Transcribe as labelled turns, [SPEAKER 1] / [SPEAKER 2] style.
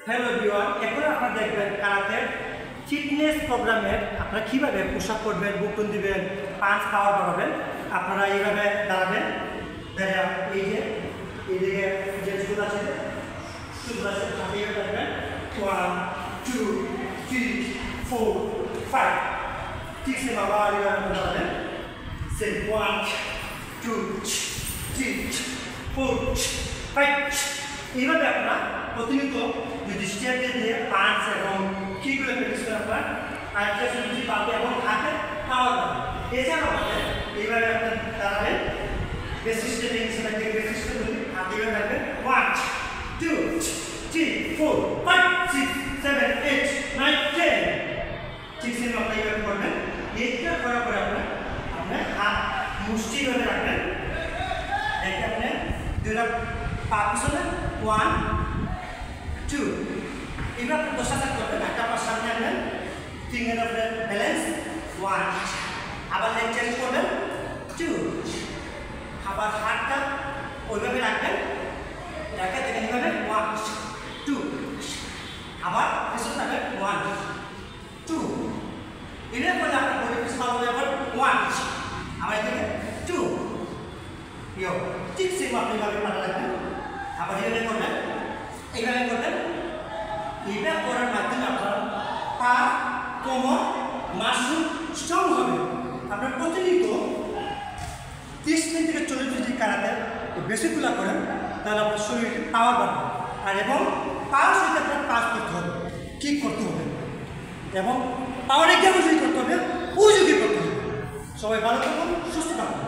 [SPEAKER 1] Hello everyone, এখন আপনারা দেখবেন কারাতে ফিটনেস প্রোগ্রামের আপনারা কীভাবে পুশ আপ করবেন, বুকটন দিবেন, পাঁচ পাওয়ার বাড়াবেন। আপনারা এইভাবে দাঁড়াবেন, এইদিকে যে শুধু আছে আপনি এইভাবে দাঁড়াবেন। 1 2 3 4 5 ঠিক সে বাবা এইভাবে দাঁড়াবেন। সে 1 2 3 4 5 এইভাবে আপনারা প্রতিনিয়ত যদি স্টেপ দিয়ে পাঁচ এবং কিগুলো প্র্যাকটিস করেন আপনার আরেকটা যদি পাবে এবং হাতে পাওয়ার পাবে। এছাড়াও আমাদের এইভাবে আপনার দাঁড়াবেন, বেসিক স্টেপিং সেটাকে বেসিক স্টেপ হাতে এইভাবে রাখবেন। 1 2 3 4 5 6 7 8 9 10 ঠিক সেম আপনি এইভাবে করবেন। এইটা করার পরে আপনার হাত মুষ্টি ধরে রাখবেন। দেখে আপনি দুইটা পা পিছনে 1 2 এবার আপনি 10,000 করবেন। একটা পা সামনে আনবেন, ফিঙ্গার অফ ব্যালেন্স 1, আবার লেগ চেঞ্জ করবেন 2, আবার হাতটা ওইভাবে রাখবেন, রেখে দেখেন এইভাবে 1 2, আবার পিছনে থাকবেন 1 2, এর পরে আপনার বডি পিস ভালো হবে। আবার 1, আবার এদিকে 2, ইয়ো ঠিক সেম আপনি এইভাবে পাটা রাখবেন। আবার এইভাবে করবেন, এইভাবে করবেন। এইটা করার মাধ্যমে আপনার পা, কোমর, মাসল স্ট্রং হবে। আপনার প্রতিনিয়ত 30 মিনিট থেকে 40 মিনিট কারাতে বেসিকগুলো করেন, তাহলে আপনার শরীরে পাওয়ার বাড়বে। আর এবং পাওয়ার সাথে আপনার পাস করতে হবে, কিক করতে হবে এবং পাওয়ার এক্সাম করতে হবে, উপযোগী করতে হবে। সবাই ভালো থাকুন, সুস্থ থাকুন।